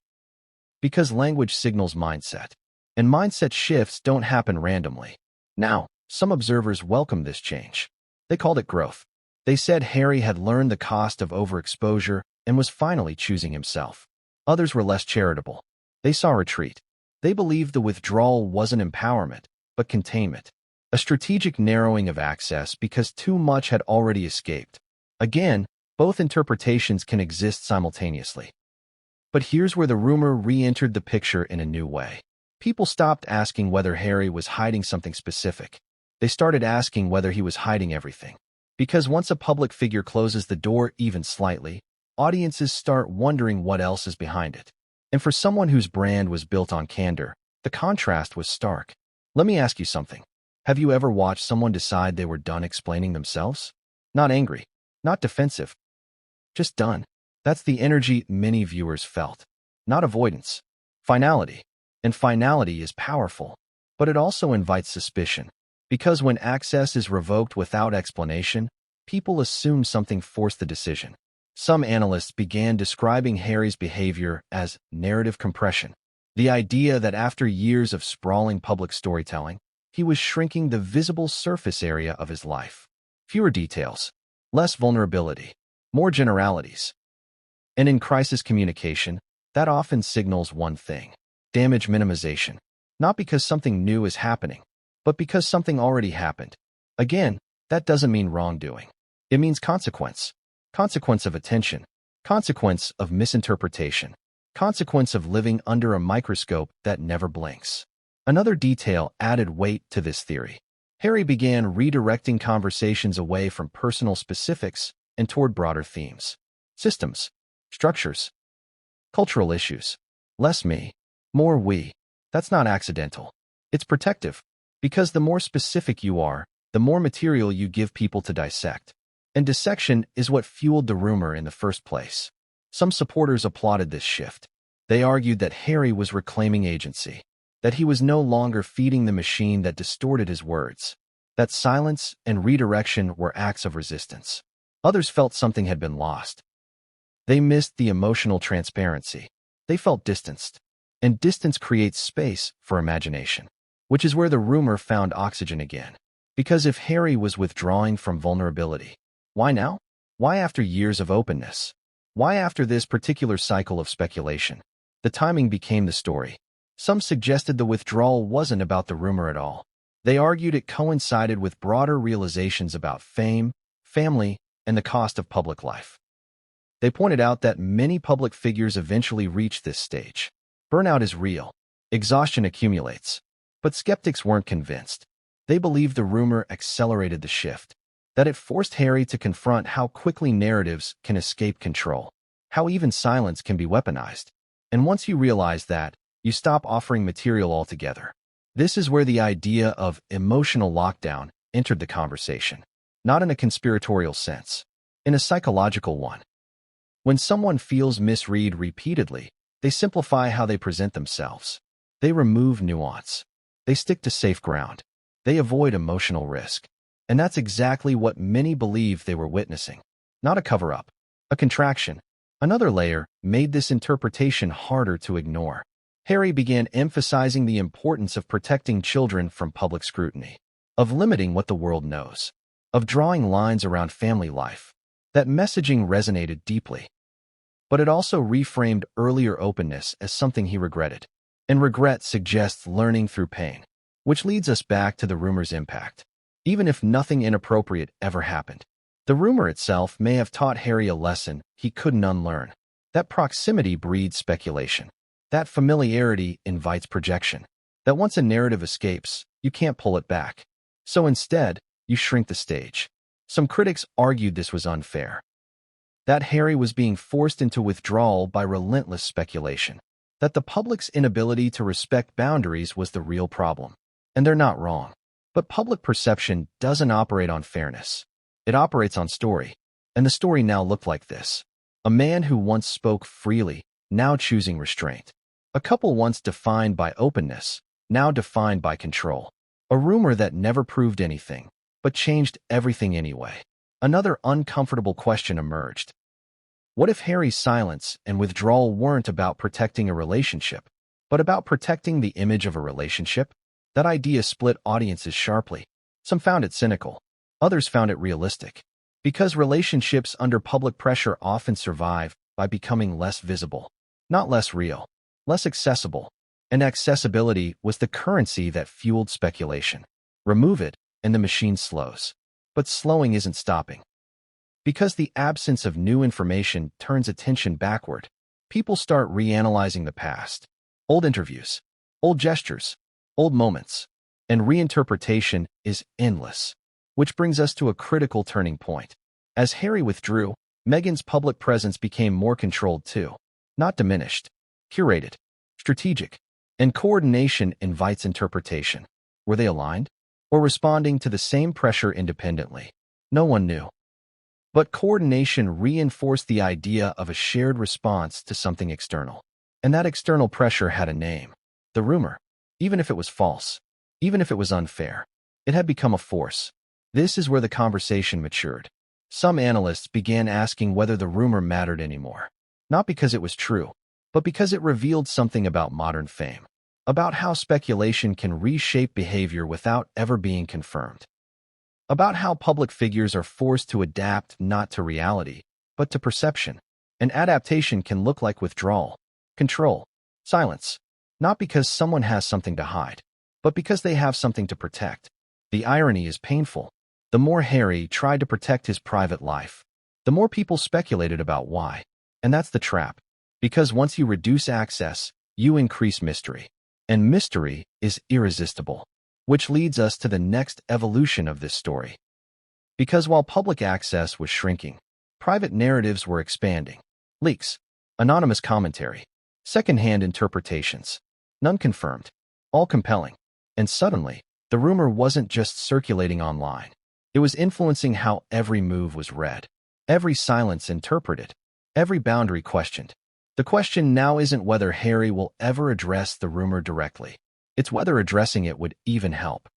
Because language signals mindset. And mindset shifts don't happen randomly. Now, some observers welcomed this change. They called it growth. They said Harry had learned the cost of overexposure and was finally choosing himself. Others were less charitable. They saw retreat. They believed the withdrawal wasn't empowerment, but containment. A strategic narrowing of access because too much had already escaped. Again, both interpretations can exist simultaneously. But here's where the rumor re-entered the picture in a new way. People stopped asking whether Harry was hiding something specific. They started asking whether he was hiding everything. Because once a public figure closes the door even slightly, audiences start wondering what else is behind it. And for someone whose brand was built on candor, the contrast was stark. Let me ask you something. Have you ever watched someone decide they were done explaining themselves? Not angry, not defensive, just done. That's the energy many viewers felt. Not avoidance. Finality. And finality is powerful, but it also invites suspicion. Because when access is revoked without explanation, people assume something forced the decision. Some analysts began describing Harry's behavior as narrative compression. The idea that after years of sprawling public storytelling, he was shrinking the visible surface area of his life. Fewer details, less vulnerability, more generalities. And in crisis communication, that often signals one thing. Damage minimization. Not because something new is happening, but because something already happened. Again, that doesn't mean wrongdoing. It means consequence. Consequence of attention. Consequence of misinterpretation. Consequence of living under a microscope that never blinks. Another detail added weight to this theory. Harry began redirecting conversations away from personal specifics and toward broader themes. Systems. Structures. Cultural issues. Less me. More we. That's not accidental. It's protective. Because the more specific you are, the more material you give people to dissect. And dissection is what fueled the rumor in the first place. Some supporters applauded this shift. They argued that Harry was reclaiming agency, that he was no longer feeding the machine that distorted his words, that silence and redirection were acts of resistance. Others felt something had been lost. They missed the emotional transparency. They felt distanced. And distance creates space for imagination, which is where the rumor found oxygen again. Because if Harry was withdrawing from vulnerability, why now? Why after years of openness? Why after this particular cycle of speculation? The timing became the story. Some suggested the withdrawal wasn't about the rumor at all. They argued it coincided with broader realizations about fame, family, and the cost of public life. They pointed out that many public figures eventually reach this stage. Burnout is real. Exhaustion accumulates. But skeptics weren't convinced. They believed the rumor accelerated the shift, that it forced Harry to confront how quickly narratives can escape control, how even silence can be weaponized. And once you realize that, you stop offering material altogether. This is where the idea of emotional lockdown entered the conversation, not in a conspiratorial sense, in a psychological one. When someone feels misread repeatedly, they simplify how they present themselves. They remove nuance. They stick to safe ground. They avoid emotional risk. And that's exactly what many believe they were witnessing. Not a cover-up, a contraction. Another layer made this interpretation harder to ignore. Harry began emphasizing the importance of protecting children from public scrutiny, of limiting what the world knows, of drawing lines around family life. That messaging resonated deeply. But it also reframed earlier openness as something he regretted. And regret suggests learning through pain, which leads us back to the rumor's impact. Even if nothing inappropriate ever happened, the rumor itself may have taught Harry a lesson he couldn't unlearn. That proximity breeds speculation. That familiarity invites projection. That once a narrative escapes, you can't pull it back. So instead, you shrink the stage. Some critics argued this was unfair. That Harry was being forced into withdrawal by relentless speculation. That the public's inability to respect boundaries was the real problem. And they're not wrong. But public perception doesn't operate on fairness. It operates on story. And the story now looked like this. A man who once spoke freely, now choosing restraint. A couple once defined by openness, now defined by control. A rumor that never proved anything, but changed everything anyway. Another uncomfortable question emerged. What if Harry's silence and withdrawal weren't about protecting a relationship, but about protecting the image of a relationship? That idea split audiences sharply. Some found it cynical. Others found it realistic. Because relationships under public pressure often survive by becoming less visible, not less real, less accessible. And accessibility was the currency that fueled speculation. Remove it, and the machine slows. But slowing isn't stopping. Because the absence of new information turns attention backward, people start reanalyzing the past. Old interviews, old gestures, old moments, and reinterpretation is endless. Which brings us to a critical turning point. As Harry withdrew, Meghan's public presence became more controlled too. Not diminished, curated, strategic, and coordination invites interpretation. Were they aligned? Or responding to the same pressure independently? No one knew. But coordination reinforced the idea of a shared response to something external. And that external pressure had a name. The rumor. Even if it was false, even if it was unfair, it had become a force. This is where the conversation matured. Some analysts began asking whether the rumor mattered anymore. Not because it was true, but because it revealed something about modern fame. About how speculation can reshape behavior without ever being confirmed. About how public figures are forced to adapt not to reality, but to perception. And adaptation can look like withdrawal, control, silence. Not because someone has something to hide, but because they have something to protect. The irony is painful. The more Harry tried to protect his private life, the more people speculated about why. And that's the trap. Because once you reduce access, you increase mystery. And mystery is irresistible. Which leads us to the next evolution of this story. Because while public access was shrinking, private narratives were expanding. Leaks, anonymous commentary, second-hand interpretations. None confirmed, all compelling. And suddenly, the rumor wasn't just circulating online. It was influencing how every move was read, every silence interpreted, every boundary questioned. The question now isn't whether Harry will ever address the rumor directly. It's whether addressing it would even help.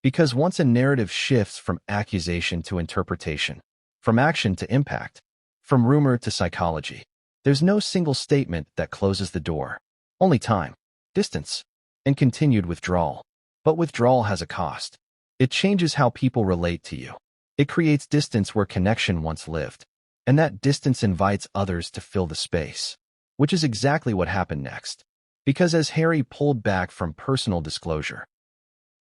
Because once a narrative shifts from accusation to interpretation, from action to impact, from rumor to psychology, there's no single statement that closes the door. Only time, distance, and continued withdrawal. But withdrawal has a cost. It changes how people relate to you. It creates distance where connection once lived. And that distance invites others to fill the space. Which is exactly what happened next. Because as Harry pulled back from personal disclosure,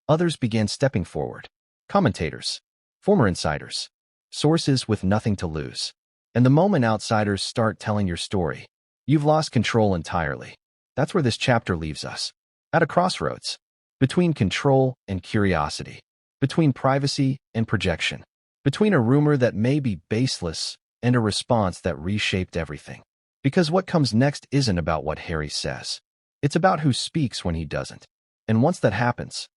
others began stepping forward. Commentators, former insiders, sources with nothing to lose. And the moment outsiders start telling your story, you've lost control entirely. That's where this chapter leaves us. At a crossroads. Between control and curiosity. Between privacy and projection. Between a rumor that may be baseless and a response that reshaped everything. Because what comes next isn't about what Harry says. It's about who speaks when he doesn't. And once that happens,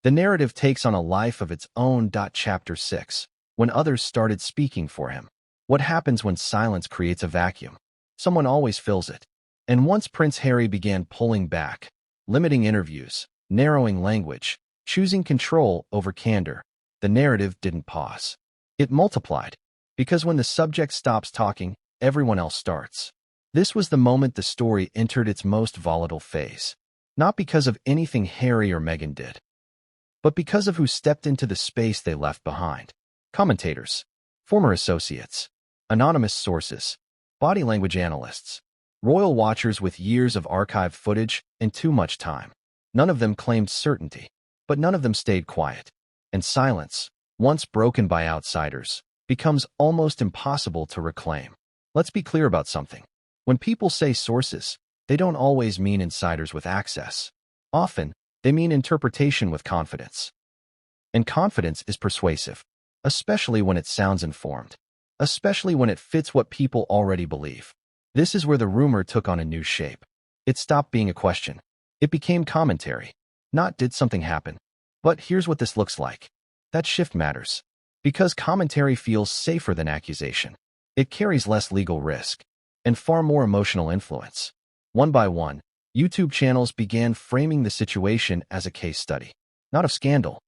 the narrative takes on a life of its own. Chapter 6. When others started speaking for him. What happens when silence creates a vacuum? Someone always fills it. And once Prince Harry began pulling back, limiting interviews, narrowing language, choosing control over candor, the narrative didn't pause. It multiplied. Because when the subject stops talking, everyone else starts. This was the moment the story entered its most volatile phase. Not because of anything Harry or Meghan did, but because of who stepped into the space they left behind. Commentators, former associates, anonymous sources, body language analysts, royal watchers with years of archived footage and too much time. None of them claimed certainty, but none of them stayed quiet. And silence, once broken by outsiders, becomes almost impossible to reclaim. Let's be clear about something. When people say sources, they don't always mean insiders with access. Often, they mean interpretation with confidence. And confidence is persuasive, especially when it sounds informed, especially when it fits what people already believe. This is where the rumor took on a new shape. It stopped being a question. It became commentary. Not did something happen, but here's what this looks like. That shift matters. Because commentary feels safer than accusation. It carries less legal risk and far more emotional influence. One by one, YouTube channels began framing the situation as a case study, not of scandal,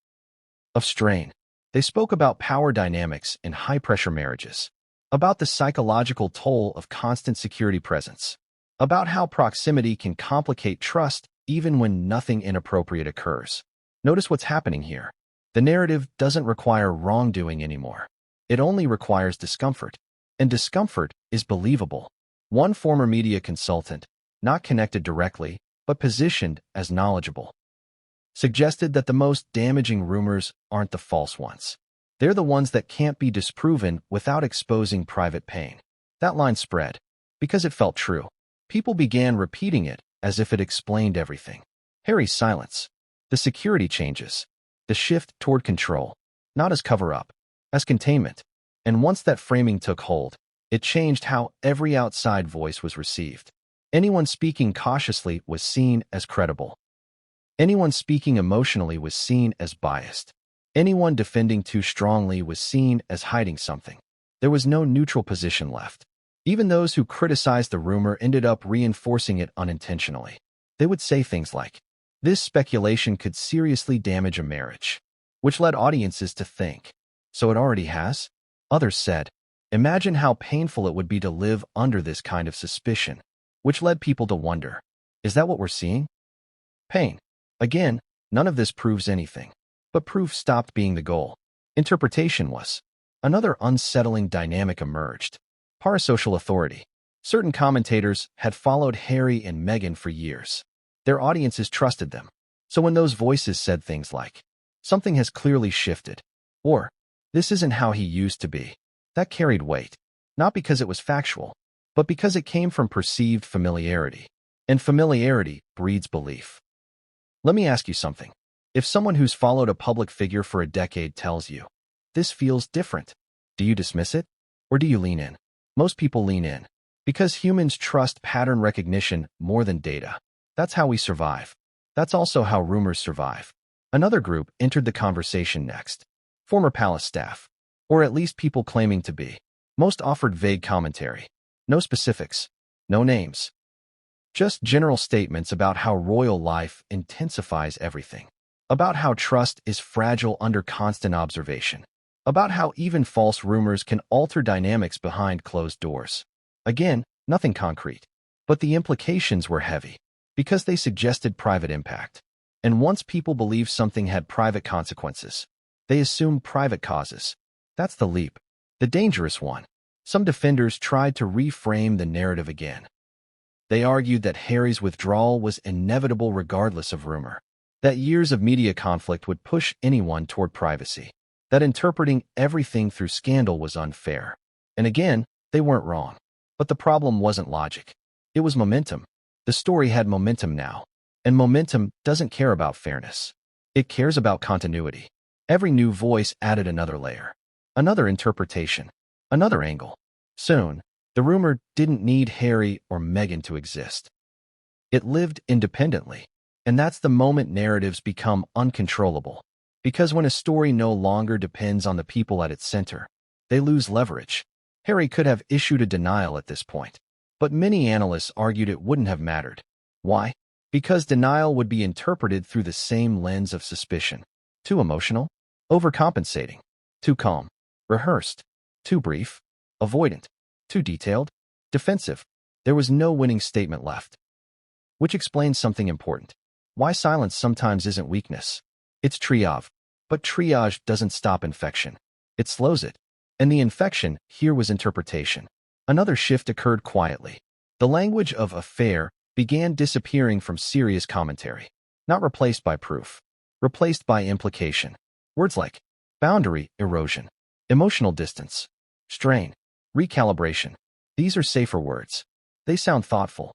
of strain. They spoke about power dynamics in high-pressure marriages, about the psychological toll of constant security presence, about how proximity can complicate trust even when nothing inappropriate occurs. Notice what's happening here. The narrative doesn't require wrongdoing anymore. It only requires discomfort. And discomfort is believable. One former media consultant, not connected directly, but positioned as knowledgeable, suggested that the most damaging rumors aren't the false ones. They're the ones that can't be disproven without exposing private pain. That line spread because it felt true. People began repeating it as if it explained everything. Harry's silence, the security changes, the shift toward control, not as cover-up, as containment. And once that framing took hold, it changed how every outside voice was received. Anyone speaking cautiously was seen as credible. Anyone speaking emotionally was seen as biased. Anyone defending too strongly was seen as hiding something. There was no neutral position left. Even those who criticized the rumor ended up reinforcing it unintentionally. They would say things like, "This speculation could seriously damage a marriage," which led audiences to think, "So it already has?" Others said, "Imagine how painful it would be to live under this kind of suspicion," which led people to wonder, is that what we're seeing? Pain. Again, none of this proves anything. But proof stopped being the goal. Interpretation was. Another unsettling dynamic emerged. Parasocial authority. Certain commentators had followed Harry and Meghan for years. Their audiences trusted them. So when those voices said things like, "Something has clearly shifted," or "This isn't how he used to be," that carried weight. Not because it was factual, but because it came from perceived familiarity. And familiarity breeds belief. Let me ask you something. If someone who's followed a public figure for a decade tells you, "This feels different," do you dismiss it? Or do you lean in? Most people lean in. Because humans trust pattern recognition more than data. That's how we survive. That's also how rumors survive. Another group entered the conversation next. Former palace staff. Or at least people claiming to be. Most offered vague commentary. No specifics. No names. Just general statements about how royal life intensifies everything. About how trust is fragile under constant observation. About how even false rumors can alter dynamics behind closed doors. Again, nothing concrete. But the implications were heavy. Because they suggested private impact. And once people believe something had private consequences, they assume private causes. That's the leap. The dangerous one. Some defenders tried to reframe the narrative again. They argued that Harry's withdrawal was inevitable regardless of rumor. That years of media conflict would push anyone toward privacy. That interpreting everything through scandal was unfair. And again, They weren't wrong. But the problem wasn't logic. It was momentum. The story had momentum now. And momentum doesn't care about fairness. It cares about continuity. Every new voice added another layer, another interpretation, another angle. Soon, the rumor didn't need Harry or Meghan to exist. It lived independently. And that's the moment narratives become uncontrollable. Because when a story no longer depends on the people at its center, they lose leverage. Harry could have issued a denial at this point. But many analysts argued it wouldn't have mattered. Why? Because denial would be interpreted through the same lens of suspicion. Too emotional? Overcompensating. Too calm? Rehearsed. Too brief? Avoidant. Too detailed? Defensive. There was no winning statement left. Which explains something important. Why silence sometimes isn't weakness. It's triage. But triage doesn't stop infection. It slows it. And the infection here was interpretation. Another shift occurred quietly. The language of affair began disappearing from serious commentary. Not replaced by proof. Replaced by implication. Words like boundary erosion, emotional distance, strain, recalibration. These are safer words. They sound thoughtful.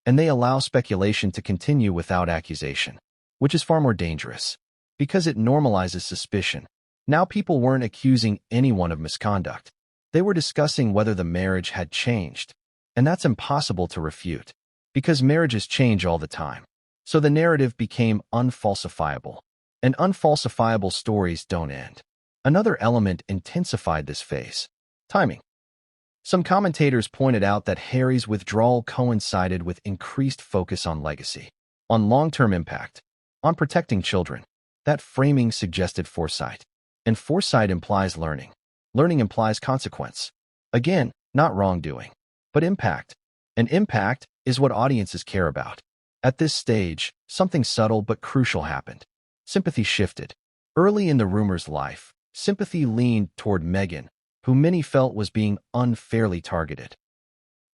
And they allow speculation to continue without accusation, which is far more dangerous. Because it normalizes suspicion. Now people weren't accusing anyone of misconduct. They were discussing whether the marriage had changed. And that's impossible to refute. Because marriages change all the time. So the narrative became unfalsifiable. And unfalsifiable stories don't end. Another element intensified this phase. Timing. Some commentators pointed out that Harry's withdrawal coincided with increased focus on legacy, on long-term impact, on protecting children. That framing suggested foresight. And foresight implies learning. Learning implies consequence. Again, not wrongdoing, but impact. And impact is what audiences care about. At this stage, something subtle but crucial happened. Sympathy shifted. Early in the rumor's life, sympathy leaned toward Meghan, who many felt was being unfairly targeted.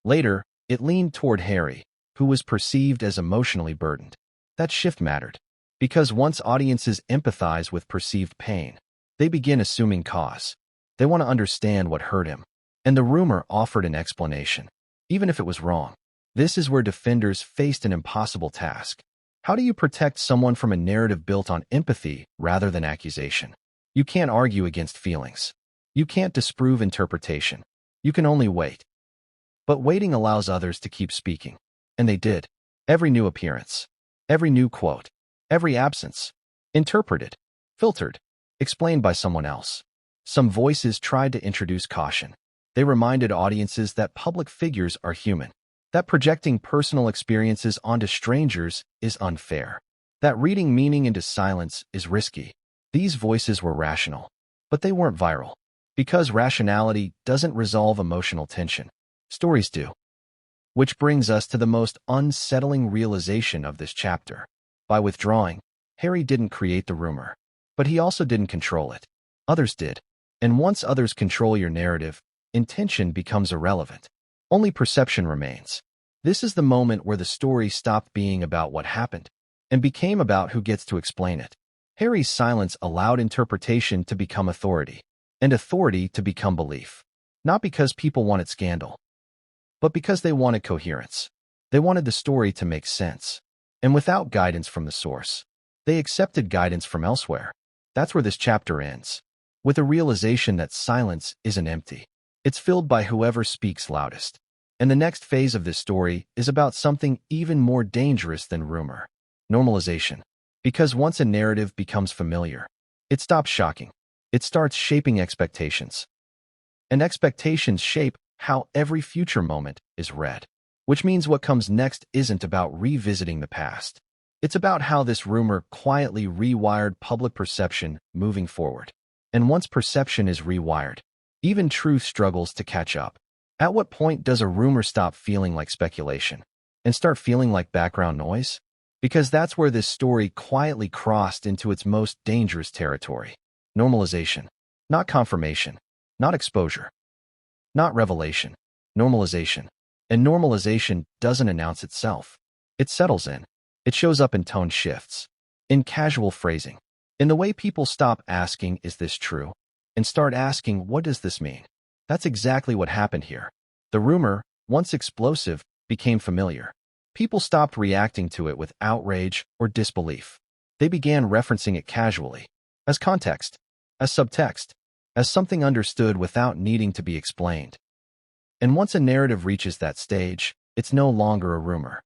Later, it leaned toward Harry, who was perceived as emotionally burdened. That shift mattered. Because once audiences empathize with perceived pain, they begin assuming cause. They want to understand what hurt him. And the rumor offered an explanation, even if it was wrong. This is where defenders faced an impossible task. How do you protect someone from a narrative built on empathy rather than accusation? You can't argue against feelings. You can't disprove interpretation. You can only wait. But waiting allows others to keep speaking. And they did. Every new appearance, every new quote, every absence, interpreted, filtered, explained by someone else. Some voices tried to introduce caution. They reminded audiences that public figures are human, that projecting personal experiences onto strangers is unfair, that reading meaning into silence is risky. These voices were rational, but they weren't viral. Because rationality doesn't resolve emotional tension. Stories do. Which brings us to the most unsettling realization of this chapter. By withdrawing, Harry didn't create the rumor, but he also didn't control it. Others did. And once others control your narrative, intention becomes irrelevant. Only perception remains. This is the moment where the story stopped being about what happened and became about who gets to explain it. Harry's silence allowed interpretation to become authority, and authority to become belief. Not because people wanted scandal, but because they wanted coherence. They wanted the story to make sense. And without guidance from the source, they accepted guidance from elsewhere. That's where this chapter ends. With a realization that silence isn't empty. It's filled by whoever speaks loudest. And the next phase of this story is about something even more dangerous than rumor. Normalization. Because once a narrative becomes familiar, it stops shocking. It starts shaping expectations. And expectations shape how every future moment is read. Which means what comes next isn't about revisiting the past. It's about how this rumor quietly rewired public perception moving forward. And once perception is rewired, even truth struggles to catch up. At what point does a rumor stop feeling like speculation and start feeling like background noise? Because that's where this story quietly crossed into its most dangerous territory. Normalization. Not confirmation. Not exposure. Not revelation. Normalization. And normalization doesn't announce itself. It settles in. It shows up in tone shifts, in casual phrasing, in the way people stop asking, is this true? And start asking, what does this mean? That's exactly what happened here. The rumor, once explosive, became familiar. People stopped reacting to it with outrage or disbelief. They began referencing it casually, as context, as subtext, as something understood without needing to be explained. And once a narrative reaches that stage, it's no longer a rumor.